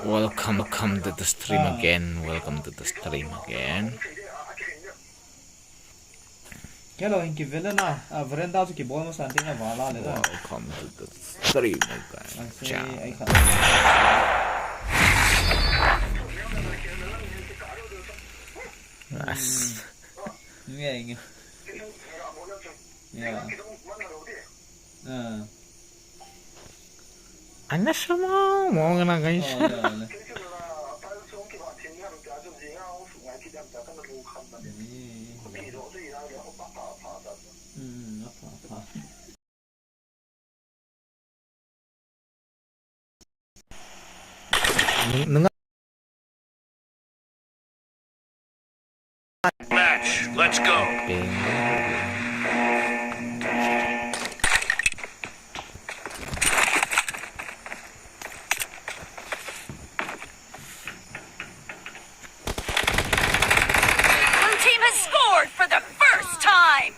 Welcome to the stream again. Welcome to the stream again. Hello, in Kivelana, a veranda to keep almost something of Vala. Welcome to the stream again. Yes. Yeah. 안녕하세요. 뭐가 guys. Match, let's go. For the first time.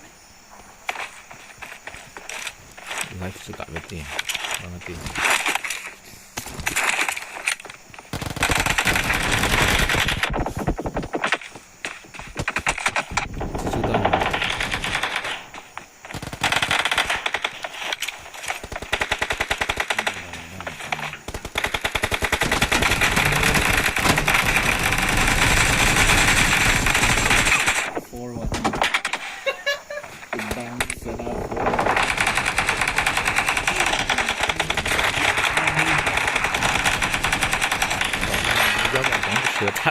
Life suka berarti. Mati. Sudah.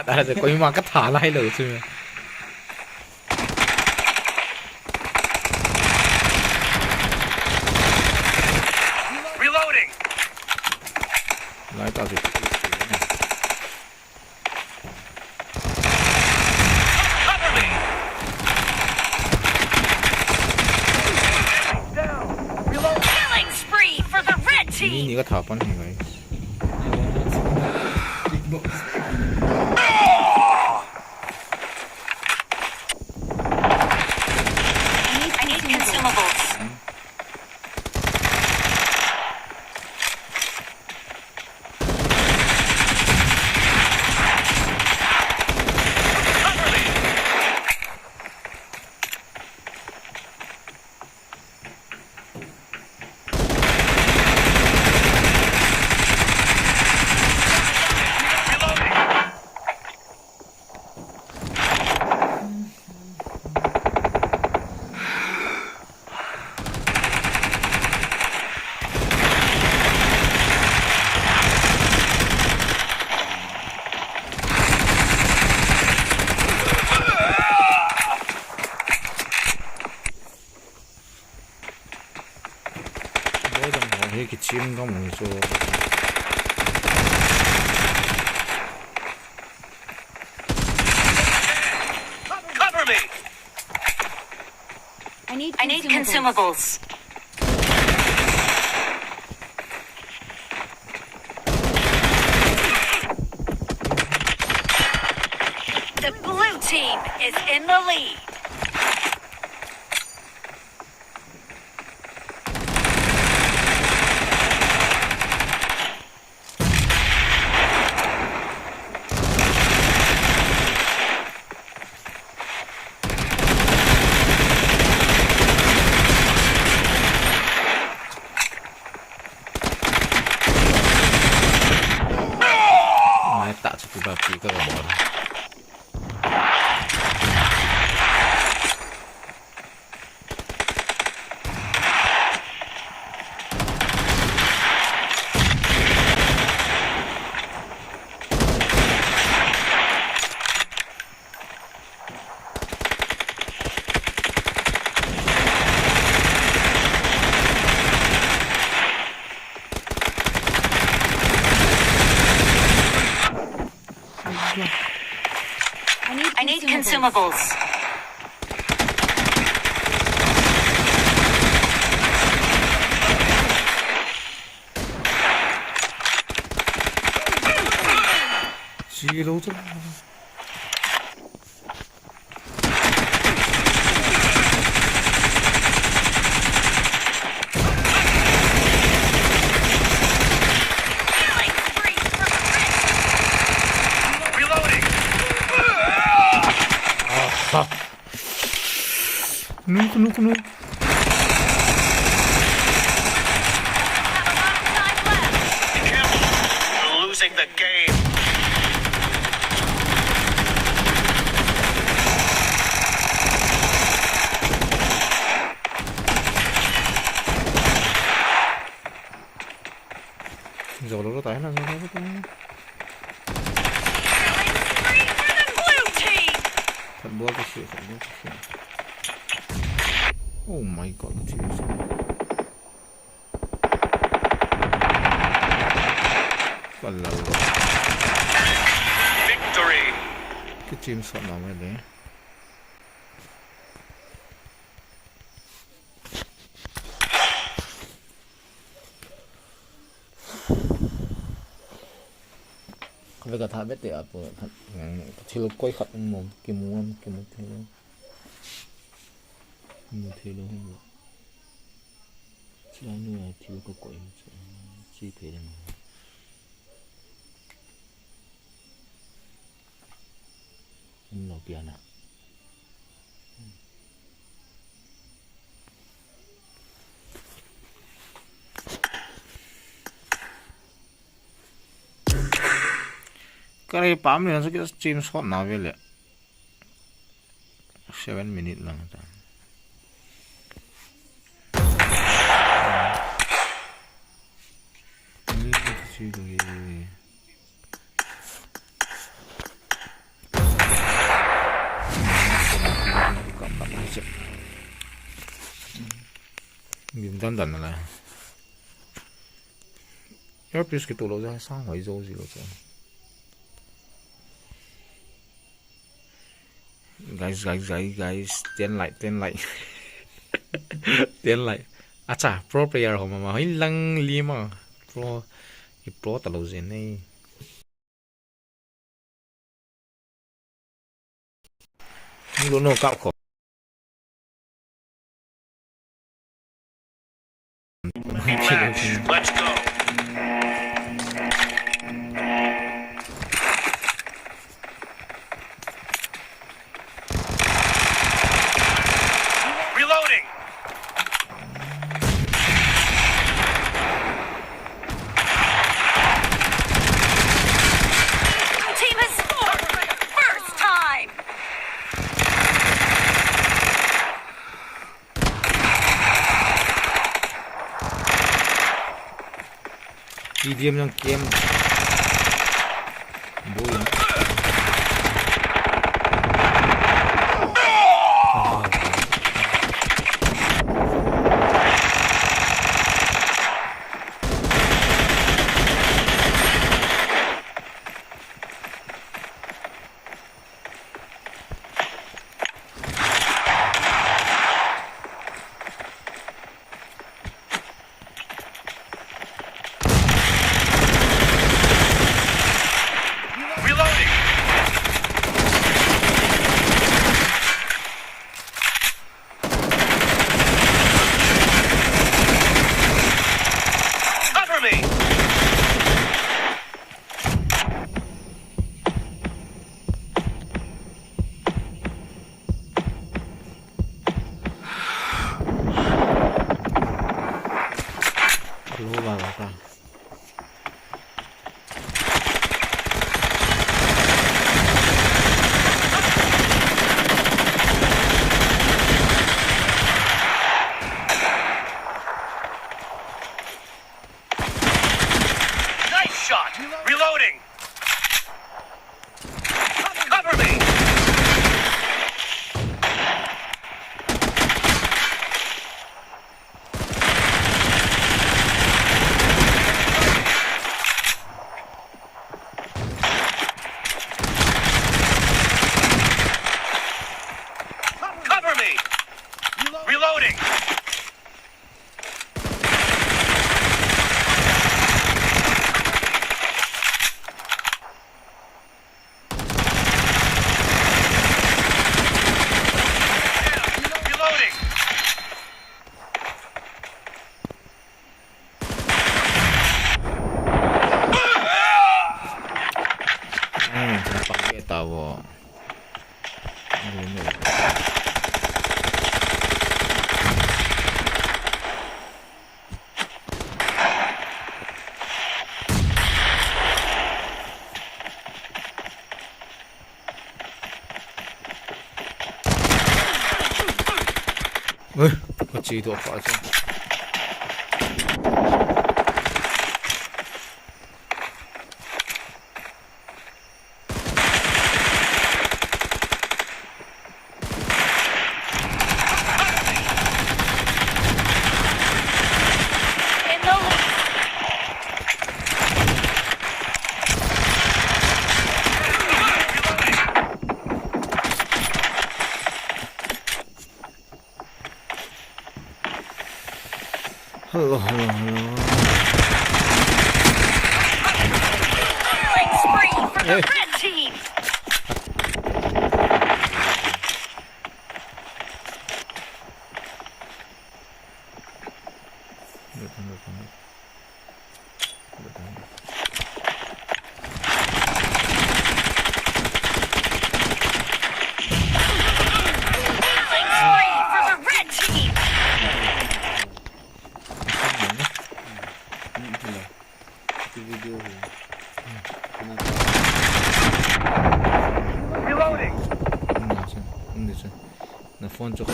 Đã có mà cắt thả lại lửa chứ. Reloading. Lại tao thì Killing spree for the red team. 이거 다 뻔한 거야. I need consumables. 이렇게 지금 가면 뭐죠? Cover me. I need consumables. The blue team is in the lead. Tạo cho cái bạc các bạn bỏ ra. I need consumables. Zero to Killing spree for the red no. Have a lot of time left. Be careful. We're losing the game. Zolo tayo na, zolo tayo na. Killing spree for the blue team. Football to shoot. Oh my god, teams. Walao. Victory. Cái team shot nào vậy đấy? Bây giờ thà biết để ở bộ thì lúc quay khắp một cái muốn thế luôn một thế luôn chỉ là nuôi thì lúc có quay chỉ phải làm nó bia nè cái này bám thì nó sẽ cái stream shot nào vậy lệ 7 minutes lang ta ini sih tuh miền Tân Tân là Earpiece cái tủ lỗ ra sang hỏi dâu gì rồi guys 10 like 10 like acha pro player ho mà hơi lăng li mà pro talo zen này luôn nó cạo khó Let's go. Reloading. The team has scored for the first time. BGMI yang game boy Reloading. Cover me. lu vào ra Nice shot. Reloading. Cover me. Cover me. Reloading. Reloading. pakai tawo có chỉ đồ phá chứ In the lead. hello Killing spree for the Hey. red team. Killing spree for the red team. Reloading. 근데 나폰 쪽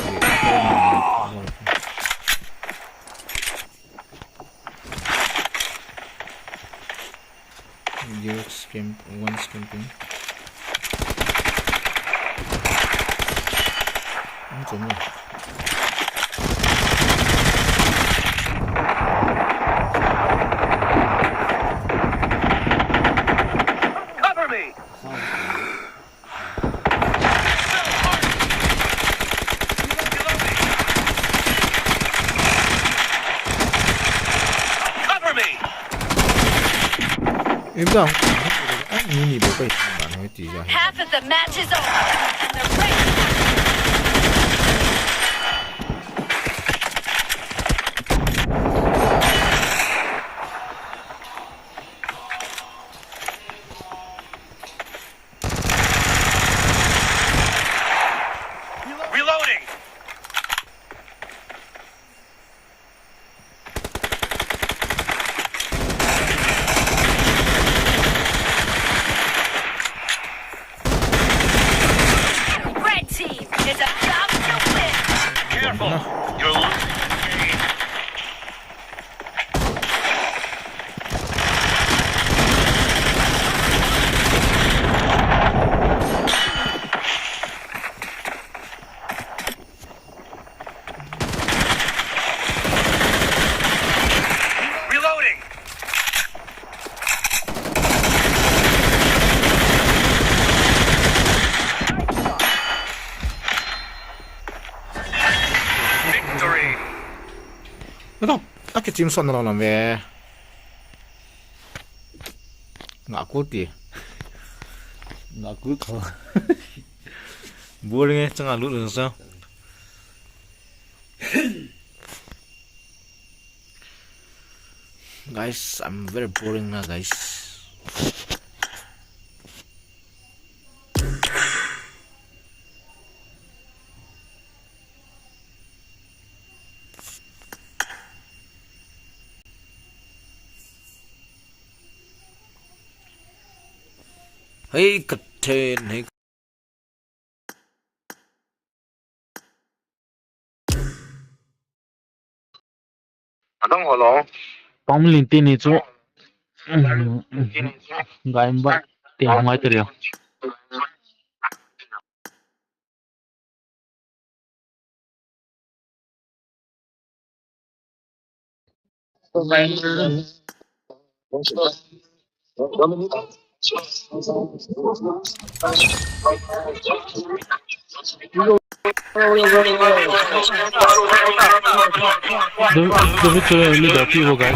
one scamping 좀 Cover me. Cover me. 일단 눈이 뭐가 있으면 안 했지 이제 Half of the match is over, and the red Reloading. red team is about to win. Careful. You're losing the game. Reloading. Victory. nó 딱히 지금 손 나오는 왜 나꾸띠 나꾸커 뭐래 정아 루르서 guys I'm very boring now guys hey kathen hey Pom linti ni chu gaim ba te ngai tere the which only the few guys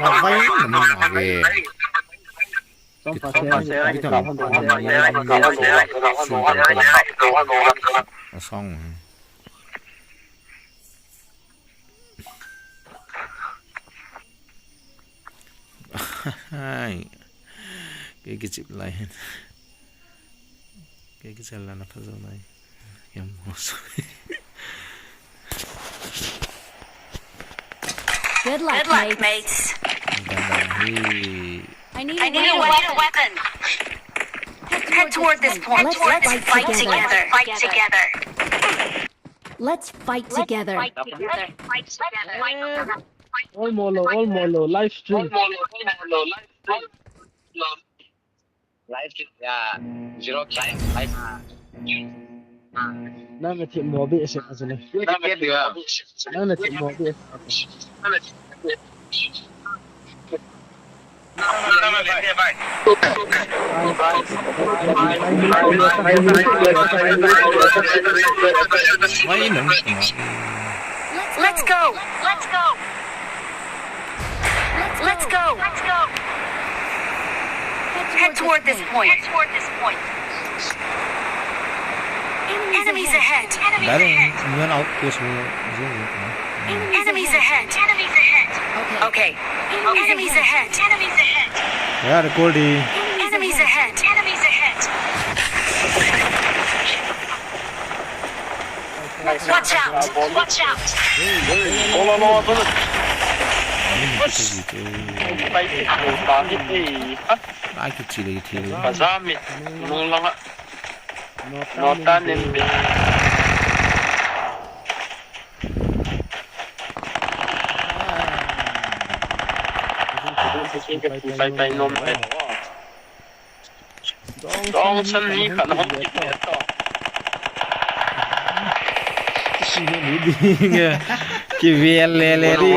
nó vay nó mà về xong rồi hai cái chip lại cái là nó phải rồi này em mua rồi Good luck, mates. I need a weapon. Head toward this point. Let's fight together. Let's fight together. All molo, live stream. Live stream, yeah. Zero time, live. Nang ngetik mobil sih asli. Nang ngetik mobil. Let's go. Head toward this point. Enemies ahead. 나는 면 아웃고 싶은 Enemies ahead. Okay. Enemies ahead. 야 레코디 Enemies ahead. Watch out. ai cái gì đấy thì Bazami, mulanga. Nota nimbi. Tay nom ấy. Dong chân hi khả năng kịp hết đó. nghe cái về lẹ đi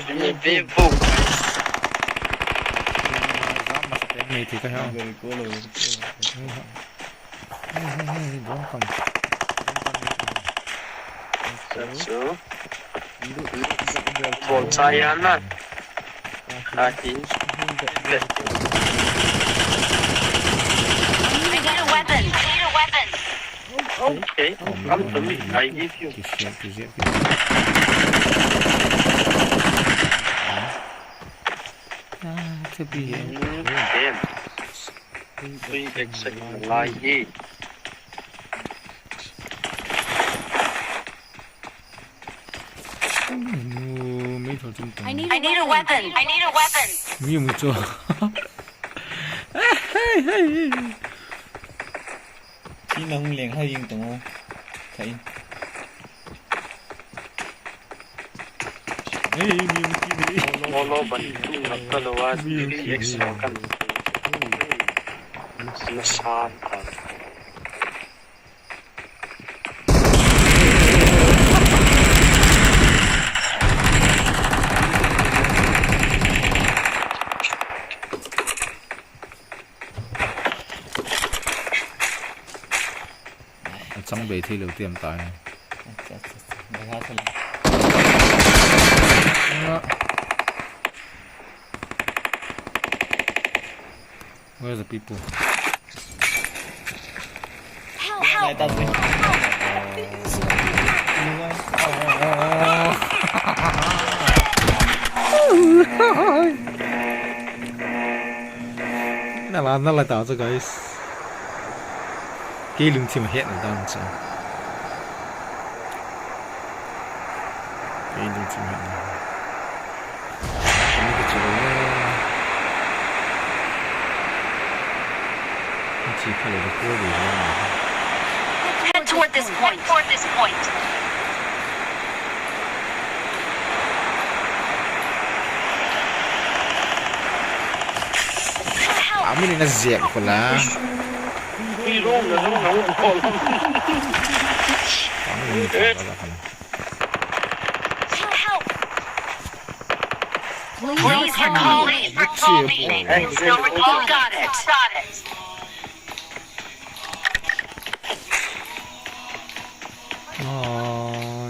Ini vivo. này thì cái hông Satu. Bolcayanan. Kaki. I need a weapon. Okay, come to me. I give you. cái gì Damn. 3x lagi. mấy thằng trung tâm I need a weapon. nhiều một chỗ Chỉ nâng liền hơi yên tụng thấy Molo bantu keluar DX kan. Selesai. trong bể thi đầu tiên tại Where's the people? lại tao rồi nó lại tạo ra cái lưng chim hiện ở đâu chứ? Cái lưng chim hiện này. Cái chỗ chỉ phải là cái gì đó. Head toward this point. Amin na dẹp của lá. Please recall me. Got it.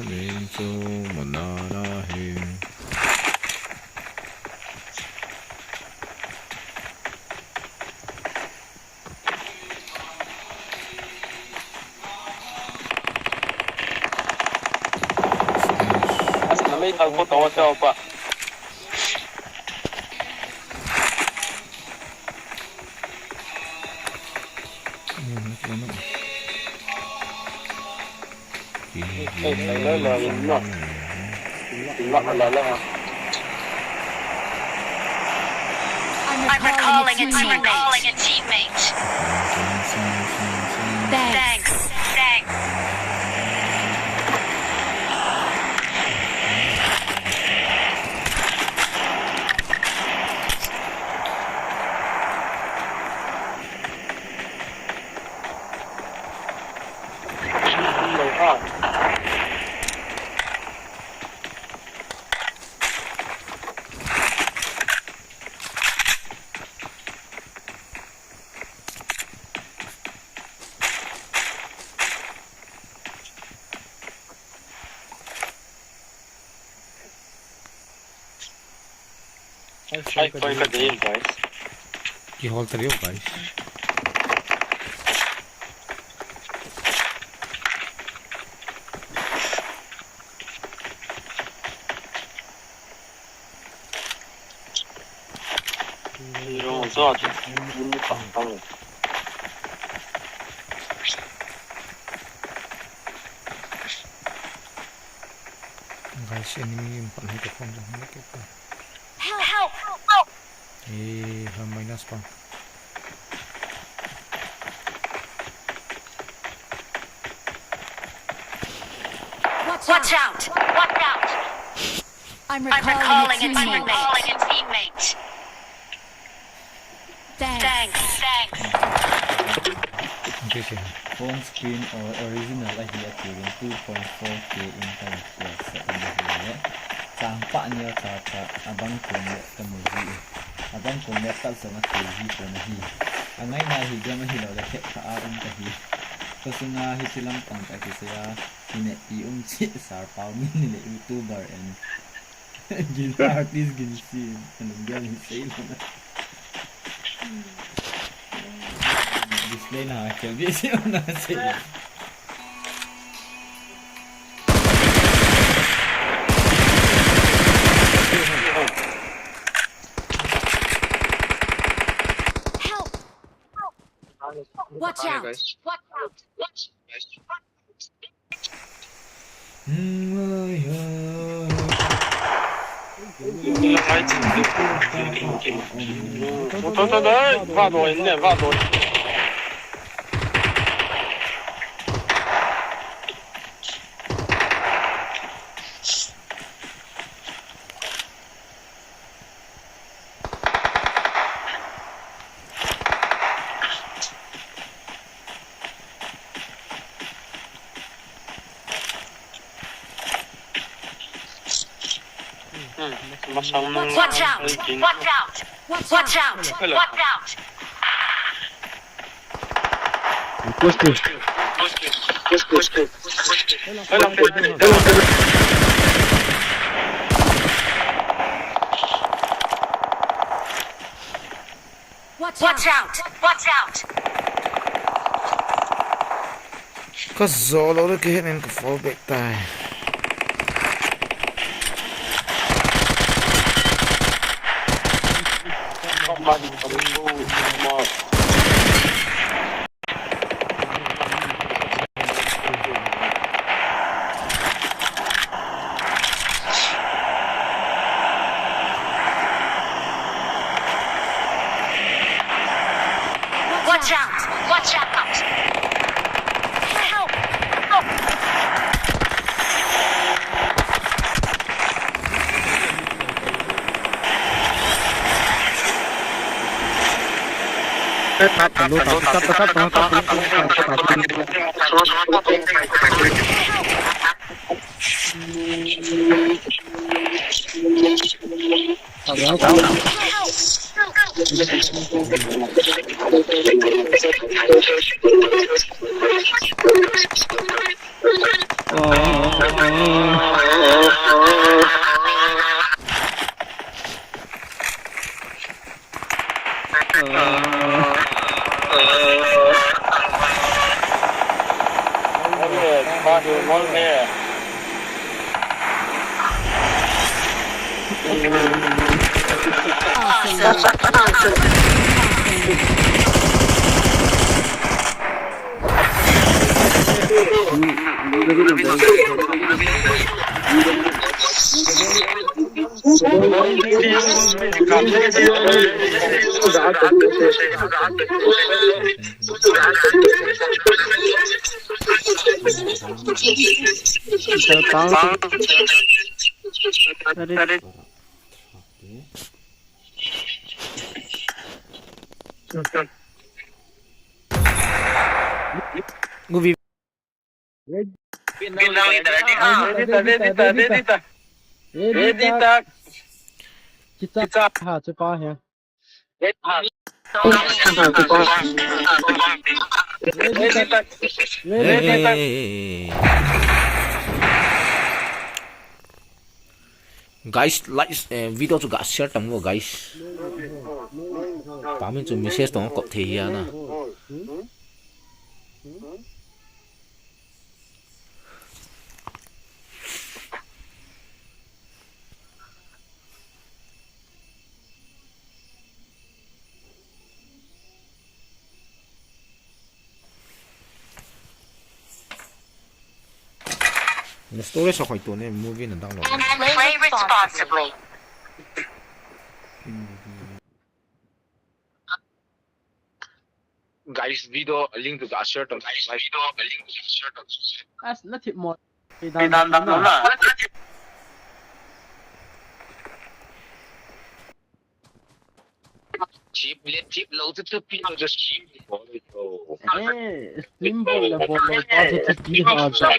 Nên cho một nà hình. Mấy thằng có to sao pa? I'm recalling a teammate. Thanks. Que rola teria o gás. Guys, enemy yung panahit ako dyan. Help! Minus pa. Watch out! I'm recalling a teammate. Thanks. Okay siya. Phone screen or original ay achieving 2.4k internet plus sa pamilya. Sampa niya sa abang kunya kamuji. Abang kunya tal sa nakuji ko na hi. Angay na higa mahilaw la ka aon kahi. Kasi nga hisilang pangka siya ium si sar pao min ni YouTuber and artist GINSY. Anong yan hisay na. Display na kill busy na sila. Watch out! Watch out! Watch out! Kasolo udah kehinin ke fallback tayo. Watch out! Help! Movie. kita ha cho pa ha Guys, like video cho ga share tầm vào guys. Tám mình chụp message tông có thể hiện na. The story sa khỏi tuần này movie nó đang And play responsibly. Guys, video link to the shirt on guys. Video link to the shirt on. as nó thịt một thì Dan na. Cheap low to people just cheap. simple là bộ là pa cho thịt ha cho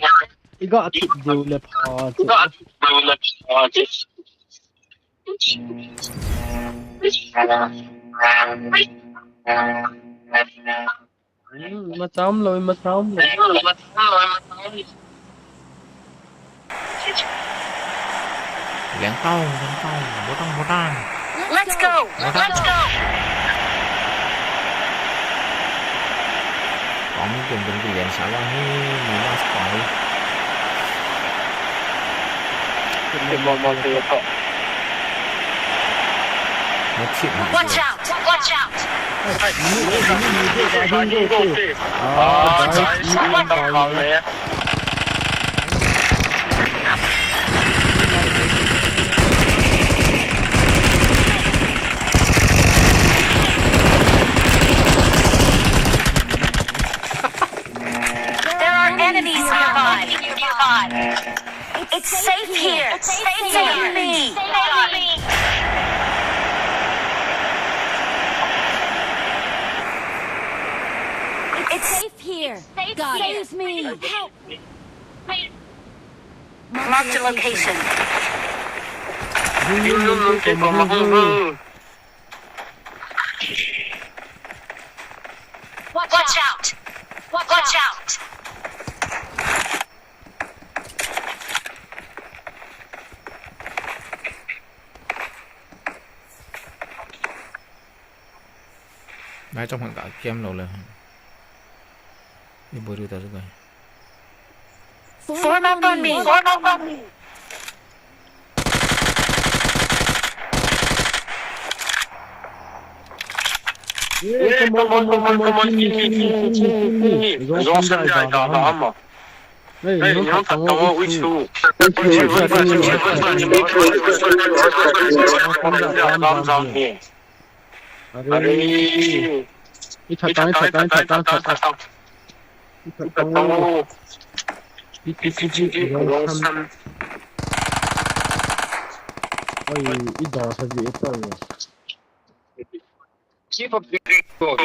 iga thịt đều là pa mà chấm rồi lén tao, bố tao. Let's go. Let's go. Có những chuyện đừng lén xả ra như mình đang spy. Nó chịu mà. Watch out. Watch out. There are enemies nearby. It's safe here. Save me. It's safe here. God, save me. Help. Mark the location. Watch out. Watch out. Ngay trong hoàn cảnh game lâu là đi bơi ta rồi. Form up on me. come on gió sân dài đỏ mà nó thật có uy chú đi thật tăng ôi ít đỏ thật dễ tao Keep up the good.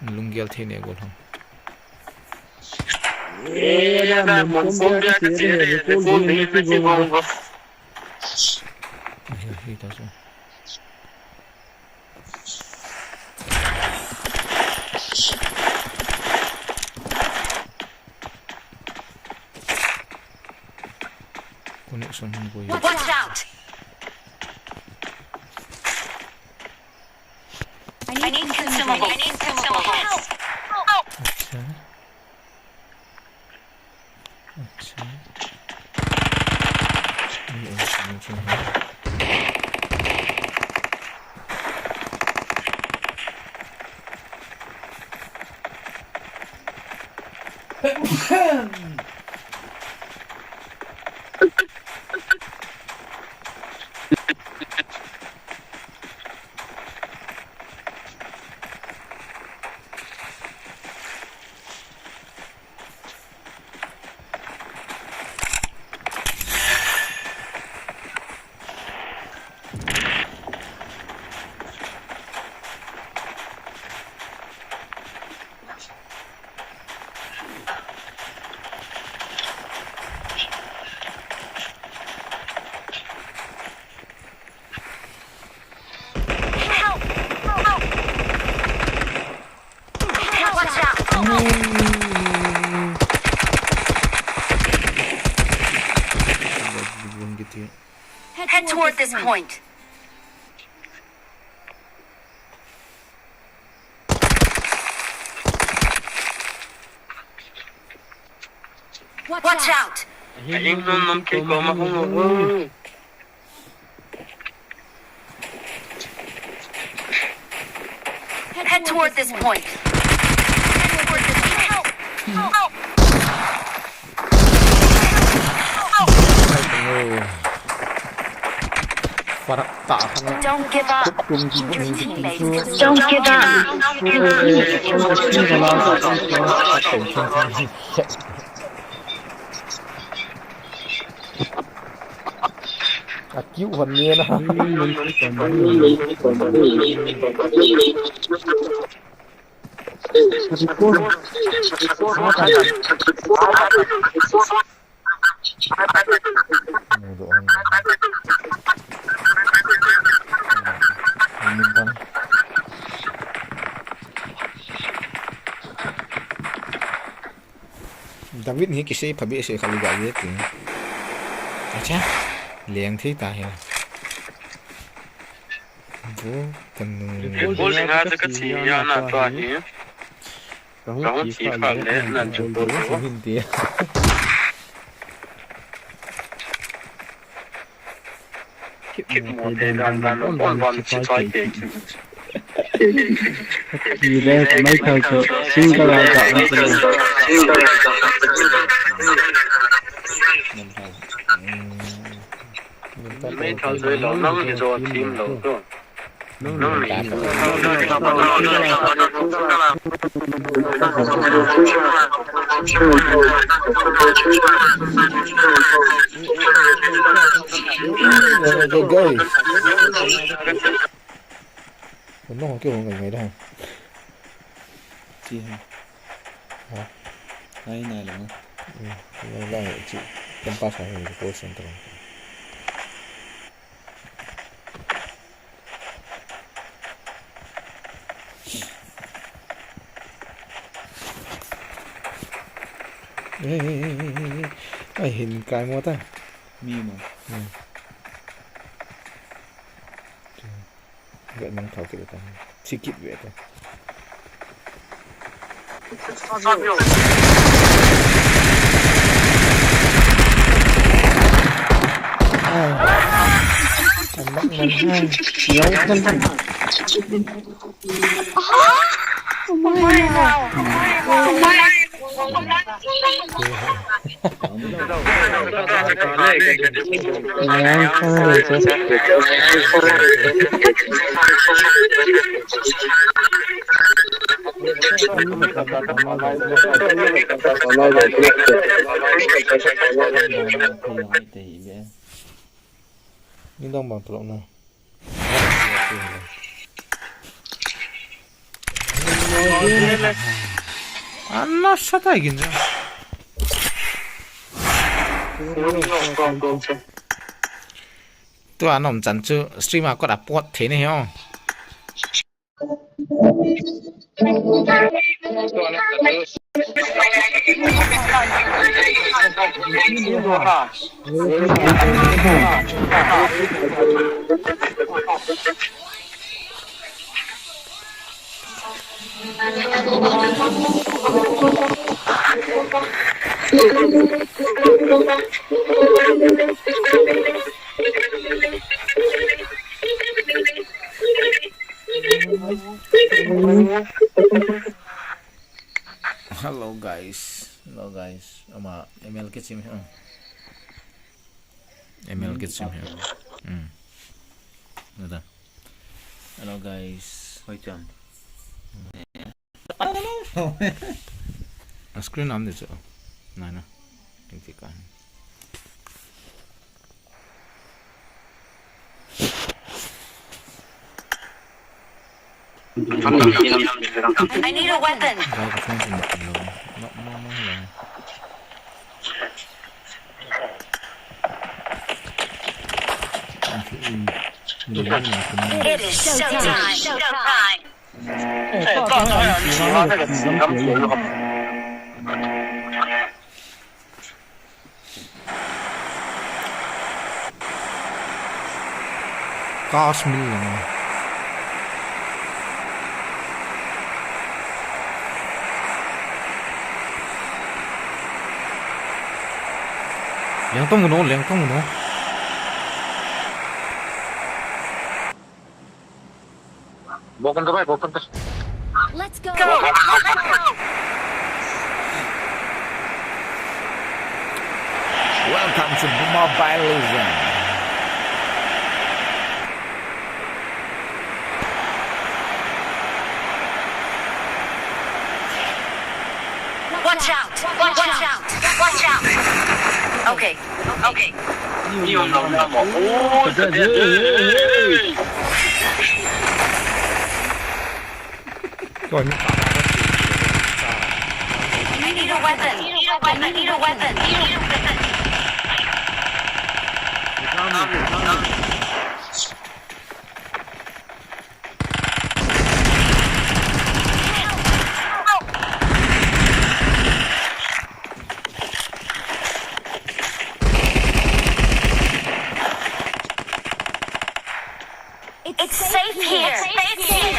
Lungial thế này cũng không. Connection boy. Watch out! I need consumables. Help! अच्छा Watch out! Head toward this point. Watch out! Head toward this point. Don't give up. Your teammates. Don't give up. คิ้วคนนี้นะDavid ni kisah pabrik saya kalau gak gitu. Acha, liang thi ta hiểu. Vô cần. Bố sinh ra cái gì ya na toa hi. Không chỉ phải lẽ là chúng tôi không hình tiền. Keep more than one to try it. Gì đây mấy thằng chỗ xin các bạn chọn mấy thằng dưới lỗ nóng thì rồi team lỗ rồi. nó không kêu người đâu chi hả đây này là nó là chị trong ba phải người cô xem thôi ai hình cái mua ta mi mà vậy mang thảo cái ta chỉ kịp vậy thôi anh bắt mình hai kéo thân nhưng đâu bằng tụi nào nó sát tay kìa tôi ăn nồng chăn chứ streamer có đạp bot thế này không Hello guys. Hello guys. Ama ML get sim here. ML get sim here. Nada. Hello guys. Paytm. Screen am this. No. Can fix it. I need a weapon. It is showtime. Showtime. 哎，大导演，你喜欢那个词刚写的好。Gas million. Liang tong no. Bukan ke. Let's go. Welcome to Mobile Legends. Watch out. Watch out. Watch out. Okay. Okay. 你有能量吗？哦，这这。 Rồi I need a weapon. I need a weapon. It's safe here. Safe here.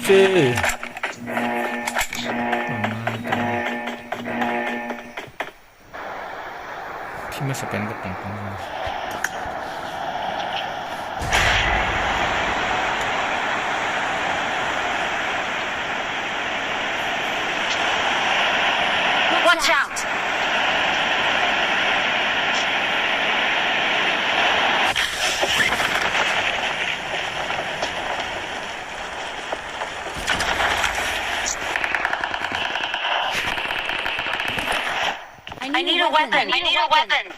Okay. 팀에서 뺀 것도 없고. Watch out. I need a weapon. I need a weapon.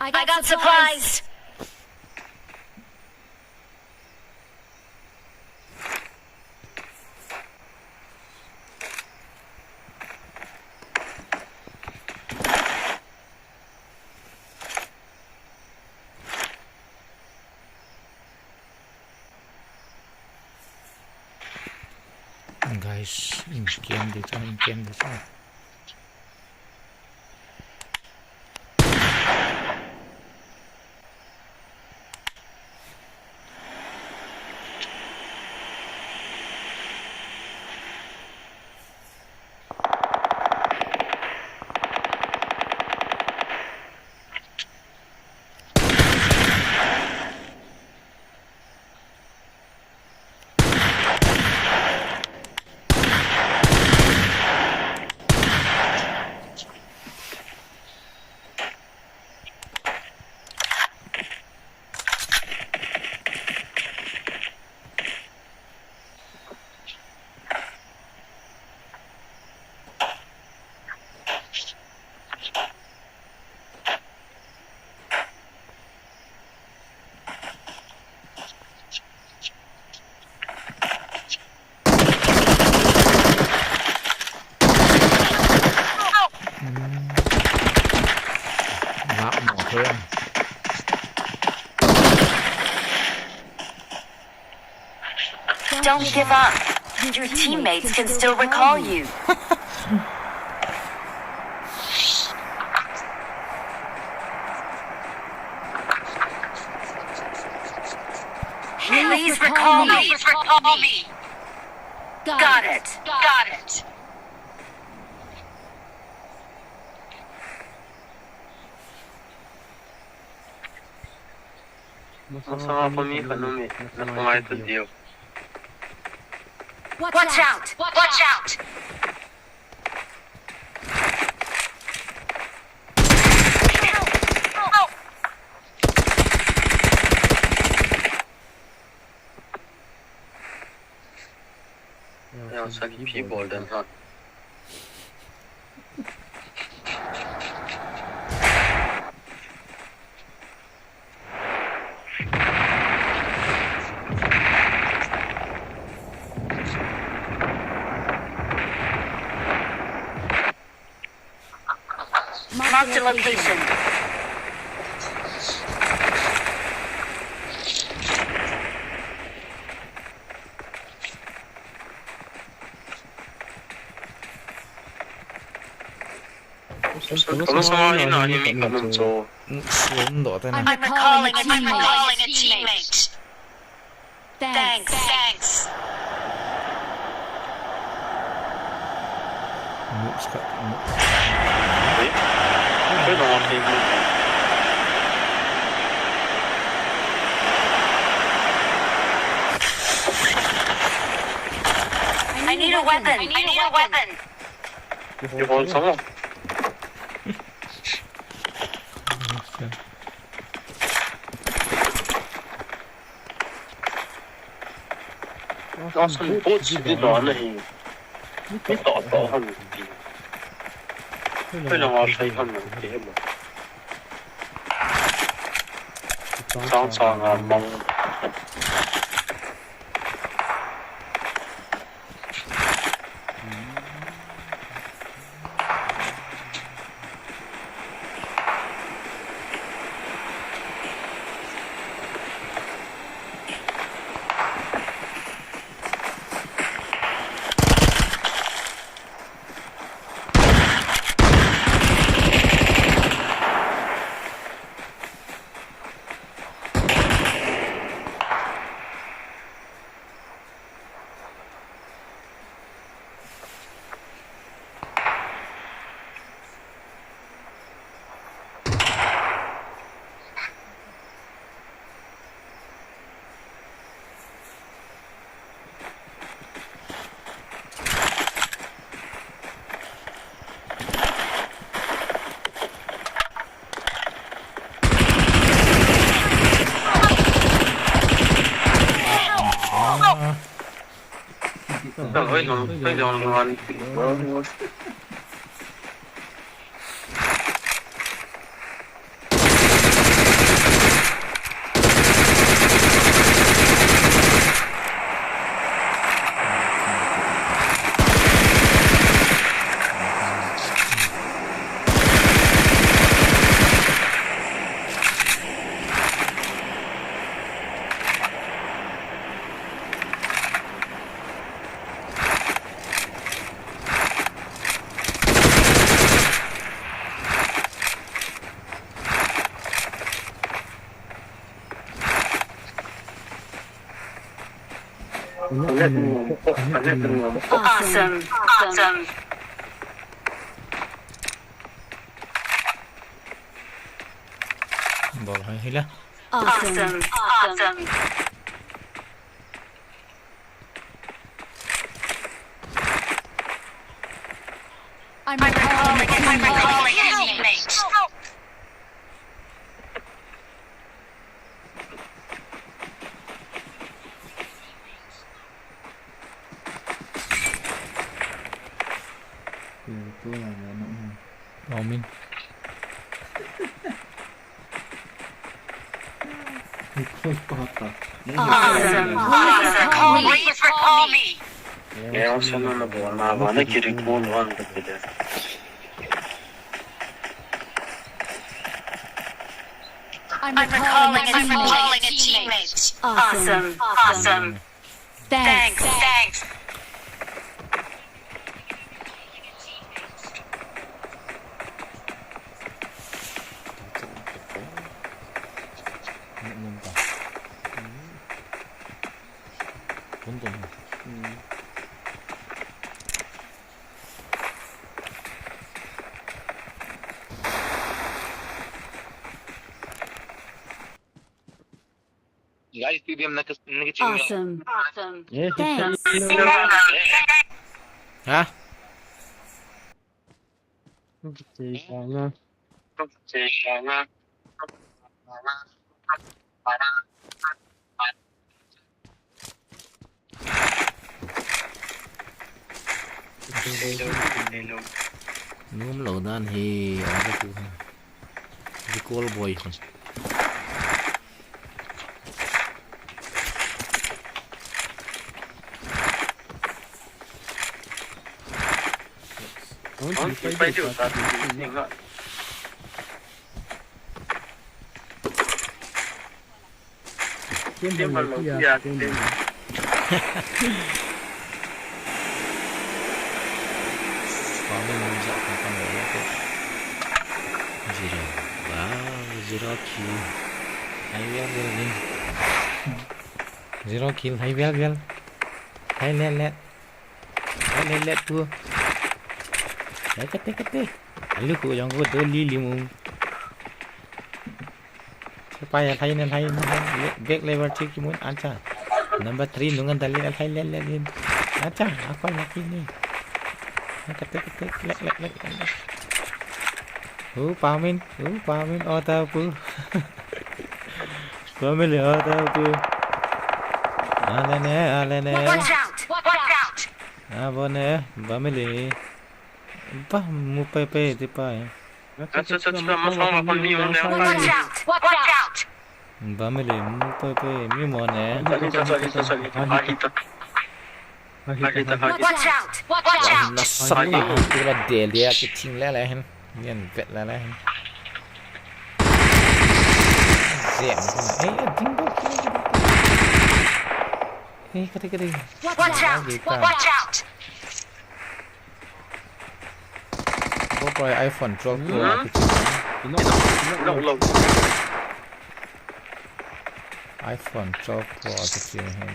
I got supplies. Guys, in-game dito. Don't give up. Your teammates can still recall you. Please recall me. Please recall me. Got it. Got it. Masama pa mi kanumi. Nakamay to diyo. Watch out. Watch out. Ya sagi people dan ha. Mark the location. Kamu sama ina himi kanum so. Xuống đổ tay này. I'm recalling a teammate. Thanks. Cái đó thì I need a weapon. 이거 sama. Aslında bu ciddi doğanı bir doğan değil. Böyle var şey hanım değil mi? Sağ mong. Ôi nó cái giòn ngon. Awesome. Bol hay hila. Awesome. I'm recalling a teammate. Tôi là nọ này. Bò min. Thôi bọt à. Awesome. Please recall me. Ya sana na bu na bana kiri konu var bir de. I'm recalling a teammate. Awesome. Thanks. Thanks. Nhân ta. Vốn tuần. Guys, stadium na Awesome. Yeah, Thanks. Hả? Ngum lẩu đan thì ở cái khu cái cô là boy không? phải điều tra tình hình. Tiêm vào lỗ kia tiêm. Có mình dọn cái con đấy đấy. Gì rồi? Zero kill. Hay vel đi. Zero kill hay vel. Hay let. Hay let thua. Đấy cái. Lúc của chúng tôi li mùng. Supaya thay nên back level check muốn ăn cha. Number 3 nungan dali thay lên. Acha, aku lagi ni. Ketik lek. Pamin otak pu. Pamin otak pu. Alene. Watch out. Abone, pamin. Pa mu pepe tu pa. Watch out. Pamin mu pepe mi mo ne. Watch out. Nó sắp đi cái là để cái chim lẽ hen miền Việt lẽ hen dẹm cái này ấy tiếng đâu cái đi Watch out. có phải iPhone Pro Lâu. iPhone Pro cái gì hen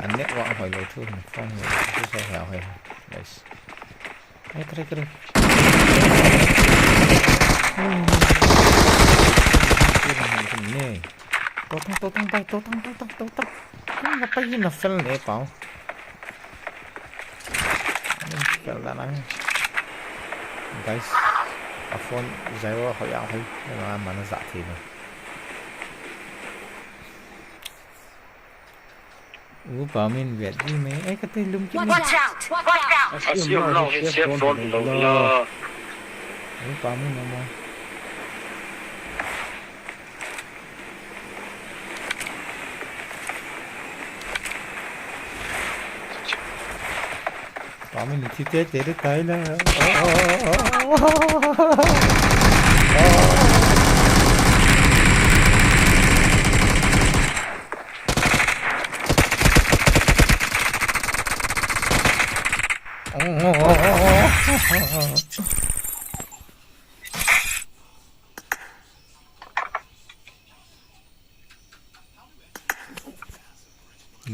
anh nét gọn hỏi lời thương phong cái sao hẻo hay nice ai cái nè tô tăng apa ini novel deh pau novel là năng guys iPhone zero hỏi ảo hay mà nó giả thì Pamin Việt đi mấy ấy cái tên lung chứ Watch out. Siêu lâu hết xếp phone lâu. Pamin mà Pamin thì chết được cái là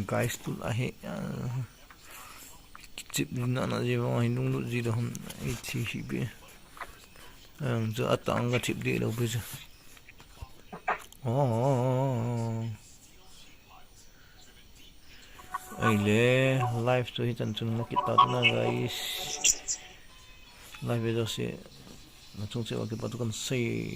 guys tu lah chip ni nak je bang hindung lu ji dah IT hibe giờ atang ka chip dia dah beja ai le live tu hitan chung na kita tu na guys live beja se na chung se wa ke patukan sei